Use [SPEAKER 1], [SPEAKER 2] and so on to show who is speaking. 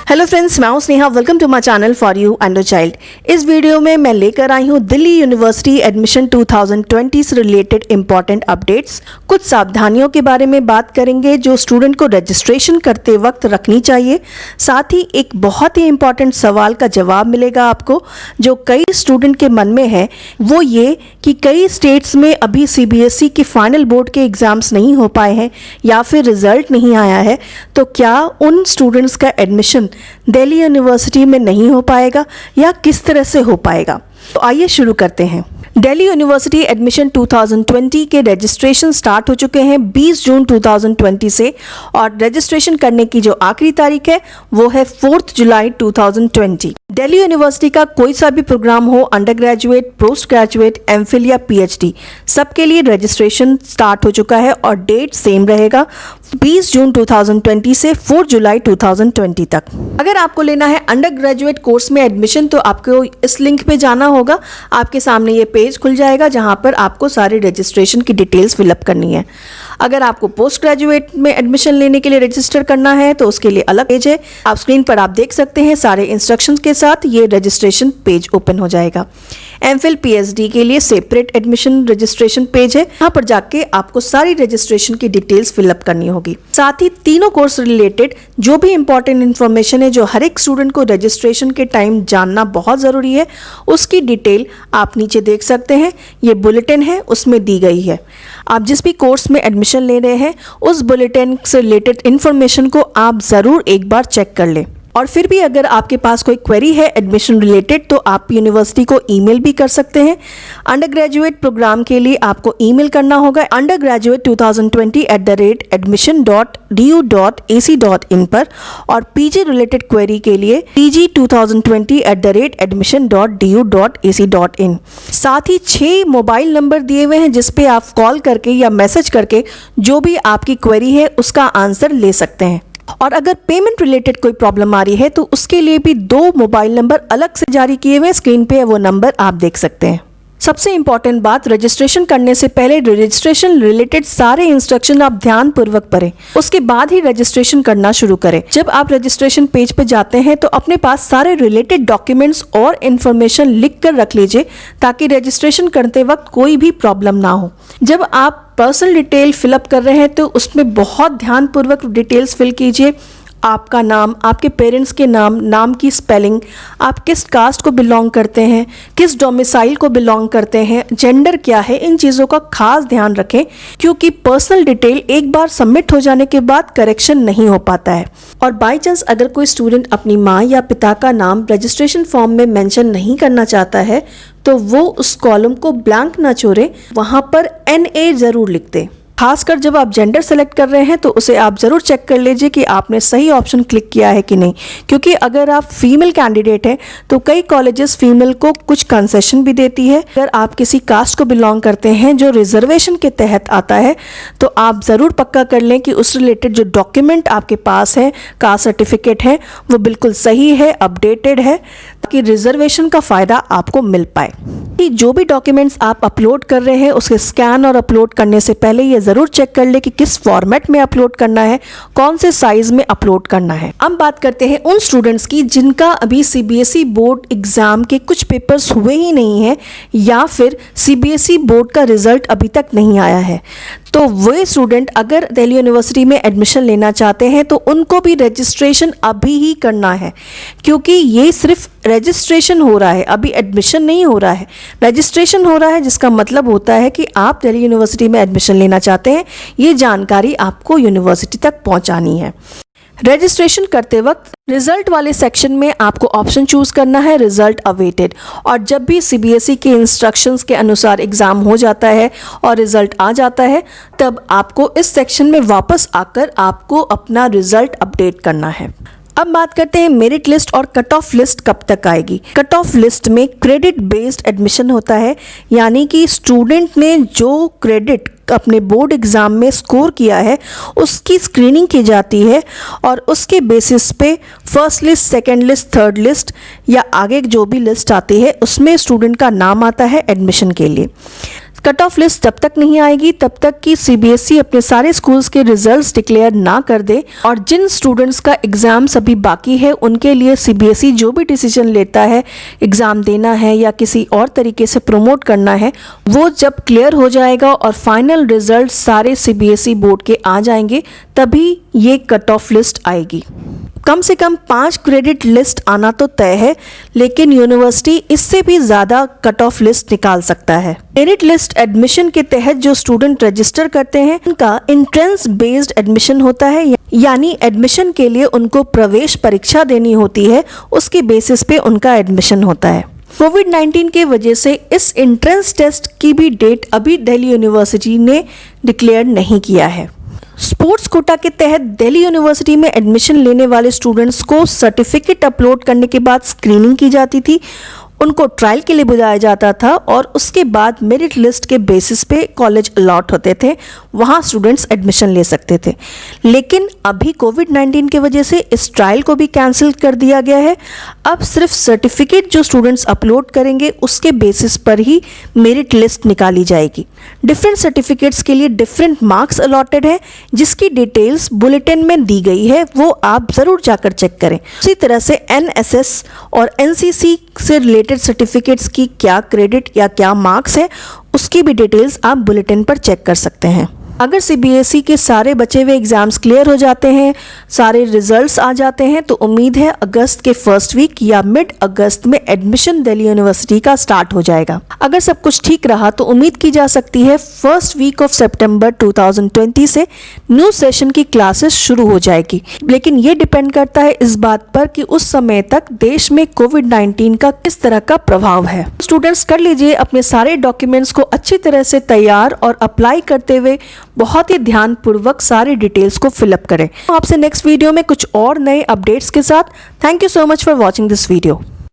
[SPEAKER 1] Hello friends, मैं हूं Sneha. Welcome to my channel for you and your child. इस video में मैं लेकर आई हूं दिल्ली यूनिवर्सिटी एडमिशन 2020 से रिलेटेड इंपॉर्टेंट अपडेट्स। कुछ सावधानियों के बारे में बात करेंगे जो स्टूडेंट को रजिस्ट्रेशन करते वक्त रखनी चाहिए। साथ ही एक बहुत ही इंपॉर्टेंट सवाल का जवाब मिलेगा आपको जो कई स्टूडेंट के मन में है, वो ये कि कई स्टेट्स में अभी CBSE के फाइनल बोर्ड के एग्ज़ाम्स नहीं हो पाए हैं या फिर रिजल्ट नहीं आया है, तो क्या उन स्टूडेंट्स का एडमिशन दिल्ली यूनिवर्सिटी में नहीं हो पाएगा या किस तरह से हो पाएगा। तो आइए शुरू करते हैं। दिल्ली यूनिवर्सिटी एडमिशन 2020 के रजिस्ट्रेशन स्टार्ट हो चुके हैं 20 जून 2020 से, और रजिस्ट्रेशन करने की जो आखिरी तारीख है वो है 4 जुलाई 2020। दिल्ली यूनिवर्सिटी का कोई सा भी प्रोग्राम हो, under graduate, post graduate, MPhil या PhD, सबके लिए रजिस्ट्रेशन स्टार्ट हो चुका है और डेट सेम रहेगा 20 जून 2020 से 4 जुलाई 2020 तक। अगर आपको लेना है अंडर ग्रेजुएट कोर्स में एडमिशन तो आपको इस लिंक पे जाना होगा। आपके सामने ये पेज खुल जाएगा जहां पर आपको सारे रजिस्ट्रेशन की डिटेल्स फिलअप करनी है। अगर आपको पोस्ट ग्रेजुएट में एडमिशन लेने के लिए रजिस्टर करना है तो उसके लिए अलग पेज है। आप स्क्रीन पर आप देख सकते हैं सारे इंस्ट्रक्शंस के साथ ये रजिस्ट्रेशन पेज ओपन हो जाएगा। MPhil PhD के लिए सेपरेट एडमिशन रजिस्ट्रेशन पेज है, यहाँ पर जाके आपको सारी रजिस्ट्रेशन की डिटेल्स फिलअप करनी होगी। साथ ही तीनों कोर्स रिलेटेड जो भी इंपॉर्टेंट इन्फॉर्मेशन है जो हर एक स्टूडेंट को रजिस्ट्रेशन के टाइम जानना बहुत ज़रूरी है, उसकी डिटेल आप नीचे देख सकते हैं। ये बुलेटिन है, उसमें दी गई है। आप जिस भी कोर्स में एडमिशन ले रहे हैं उस बुलेटिन से रिलेटेड इन्फॉर्मेशन को आप ज़रूर एक बार चेक कर लें। और फिर भी अगर आपके पास कोई क्वेरी है एडमिशन रिलेटेड तो आप यूनिवर्सिटी को ईमेल भी कर सकते हैं। अंडर ग्रेजुएट प्रोग्राम के लिए आपको ईमेल करना होगा undergraduate2020@du.ac.in पर, और PG रिलेटेड क्वेरी के लिए pg2020@admission.du.ac.in। साथ ही 6 मोबाइल नंबर दिए हुए हैं जिस पे आप कॉल करके या मैसेज करके जो भी आपकी क्वेरी है उसका आंसर ले सकते हैं। और अगर पेमेंट रिलेटेड कोई प्रॉब्लम आ रही है तो उसके लिए भी 2 मोबाइल नंबर अलग से जारी किए हुए, स्क्रीन पे वो नंबर आप देख सकते हैं। सबसे इंपॉर्टेंट बात, रजिस्ट्रेशन करने से पहले रजिस्ट्रेशन रिलेटेड सारे इंस्ट्रक्शन आप ध्यान पूर्वक पढ़ें, उसके बाद ही रजिस्ट्रेशन करना शुरू करें। जब आप रजिस्ट्रेशन पेज पर जाते हैं तो अपने पास सारे रिलेटेड डॉक्यूमेंट्स और इन्फॉर्मेशन लिख कर रख लीजिए ताकि रजिस्ट्रेशन करते वक्त कोई भी प्रॉब्लम ना हो। जब आप पर्सनल डिटेल फिलअप कर रहे हैं तो उसमें बहुत ध्यानपूर्वक डिटेल्स फिल कीजिए। आपका नाम, आपके पेरेंट्स के नाम, नाम की स्पेलिंग, आप किस कास्ट को बिलोंग करते हैं, किस डोमिसाइल को बिलोंग करते हैं, जेंडर क्या है, इन चीज़ों का खास ध्यान रखें क्योंकि पर्सनल डिटेल एक बार सबमिट हो जाने के बाद करेक्शन नहीं हो पाता है। और बाय चांस अगर कोई स्टूडेंट अपनी माँ या पिता का नाम रजिस्ट्रेशन फॉर्म में मेंशन नहीं करना चाहता है तो वो उस कॉलम को ब्लैंक ना छोड़े, वहाँ पर NA ज़रूर लिख दें। खासकर जब आप जेंडर सेलेक्ट कर रहे हैं तो उसे आप ज़रूर चेक कर लीजिए कि आपने सही ऑप्शन क्लिक किया है कि नहीं, क्योंकि अगर आप फीमेल कैंडिडेट हैं तो कई कॉलेजेस फीमेल को कुछ कंसेशन भी देती है। अगर आप किसी कास्ट को बिलोंग करते हैं जो रिजर्वेशन के तहत आता है तो आप ज़रूर पक्का कर लें कि उस रिलेटेड जो डॉक्यूमेंट आपके पास है, कास्ट सर्टिफिकेट है, वो बिल्कुल सही है, अपडेटेड है, ताकि रिजर्वेशन का फ़ायदा आपको मिल पाए। जो भी डॉक्यूमेंट्स आप अपलोड कर रहे हैं उसके स्कैन और अपलोड करने से पहले ये ज़रूर चेक कर ले कि किस फॉर्मेट में अपलोड करना है, कौन से साइज में अपलोड करना है। अब बात करते हैं उन स्टूडेंट्स की जिनका अभी CBSE बोर्ड एग्जाम के कुछ पेपर्स हुए ही नहीं है या फिर CBSE बोर्ड का रिजल्ट अभी तक नहीं आया है। तो वे स्टूडेंट अगर दिल्ली यूनिवर्सिटी में एडमिशन लेना चाहते हैं तो उनको भी रजिस्ट्रेशन अभी ही करना है, क्योंकि ये सिर्फ रजिस्ट्रेशन हो रहा है, अभी एडमिशन नहीं हो रहा है। रजिस्ट्रेशन हो रहा है जिसका मतलब होता है कि आप दिल्ली यूनिवर्सिटी में एडमिशन लेना चाहते हैं, ये जानकारी आपको यूनिवर्सिटी तक पहुंचानी है। रजिस्ट्रेशन करते वक्त रिजल्ट वाले सेक्शन में आपको ऑप्शन चूज करना है रिजल्ट अवेटेड, और जब भी CBSE के इंस्ट्रक्शंस के अनुसार एग्ज़ाम हो जाता है और रिजल्ट आ जाता है तब आपको इस सेक्शन में वापस आकर आपको अपना रिजल्ट अपडेट करना है। अब बात करते हैं मेरिट लिस्ट और कट ऑफ लिस्ट कब तक आएगी। कट ऑफ लिस्ट में क्रेडिट बेस्ड एडमिशन होता है, यानी कि स्टूडेंट ने जो क्रेडिट अपने बोर्ड एग्ज़ाम में स्कोर किया है उसकी स्क्रीनिंग की जाती है और उसके बेसिस पे first list, second list, third list या आगे जो भी लिस्ट आती है उसमें स्टूडेंट का नाम आता है एडमिशन के लिए। कट ऑफ लिस्ट तब तक नहीं आएगी तब तक कि सीबीएसई अपने सारे स्कूल्स के रिजल्ट्स डिक्लेयर ना कर दे, और जिन स्टूडेंट्स का एग्जाम्स अभी बाकी है उनके लिए सीबीएसई जो भी डिसीजन लेता है, एग्जाम देना है या किसी और तरीके से प्रमोट करना है, वो जब क्लियर हो जाएगा और फाइनल रिजल्ट सारे सीबीएसई बोर्ड के आ जाएंगे तभी ये कट ऑफ लिस्ट आएगी। कम से कम 5 क्रेडिट लिस्ट आना तो तय है, लेकिन यूनिवर्सिटी इससे भी ज़्यादा कट ऑफ लिस्ट निकाल सकता है। मेरिट लिस्ट एडमिशन के तहत जो स्टूडेंट रजिस्टर करते हैं उनका एंट्रेंस बेस्ड एडमिशन होता है, यानी एडमिशन के लिए उनको प्रवेश परीक्षा देनी होती है, उसके बेसिस पे उनका एडमिशन होता है। कोविड-19 के वजह से इस एंट्रेंस टेस्ट की भी डेट अभी दिल्ली यूनिवर्सिटी ने डिक्लेयर नहीं किया है। स्पोर्ट्स कोटा के तहत दिल्ली यूनिवर्सिटी में एडमिशन लेने वाले स्टूडेंट्स को सर्टिफिकेट अपलोड करने के बाद स्क्रीनिंग की जाती थी, उनको ट्रायल के लिए बुलाया जाता था और उसके बाद मेरिट लिस्ट के बेसिस पे कॉलेज अलॉट होते थे, वहाँ स्टूडेंट्स एडमिशन ले सकते थे। लेकिन अभी कोविड-19 की वजह से इस ट्रायल को भी कैंसिल कर दिया गया है। अब सिर्फ सर्टिफिकेट जो स्टूडेंट्स अपलोड करेंगे उसके बेसिस पर ही मेरिट लिस्ट निकाली जाएगी। डिफरेंट सर्टिफिकेट्स के लिए डिफरेंट मार्क्स अलॉटेड है, जिसकी डिटेल्स बुलेटिन में दी गई है, वो आप ज़रूर जाकर चेक करें। उसी तरह से एनएसएस और एनसीसी से रिलेटेड सर्टिफिकेट्स की क्या क्रेडिट या क्या मार्क्स है, उसकी भी डिटेल्स आप बुलेटिन पर चेक कर सकते हैं। अगर सीबीएसई के सारे बचे हुए एग्जाम्स क्लियर हो जाते हैं, सारे रिजल्ट्स आ जाते हैं, तो उम्मीद है अगस्त के फर्स्ट वीक या मिड अगस्त में एडमिशन दिल्ली यूनिवर्सिटी का स्टार्ट हो जाएगा। अगर सब कुछ ठीक रहा तो उम्मीद की जा सकती है फर्स्ट वीक ऑफ सितंबर 2020 से न्यू सेशन की क्लासेस शुरू हो जाएगी। लेकिन ये डिपेंड करता है इस बात पर कि उस समय तक देश में कोविड-19 का किस तरह का प्रभाव है। स्टूडेंट्स कर लीजिए अपने सारे डॉक्यूमेंट्स को अच्छी तरह से तैयार और अप्लाई करते हुए बहुत ही ध्यानपूर्वक सारी डिटेल्स को फिलअप करें। आपसे नेक्स्ट वीडियो में कुछ और नए अपडेट्स के साथ। Thank you so much for watching this video.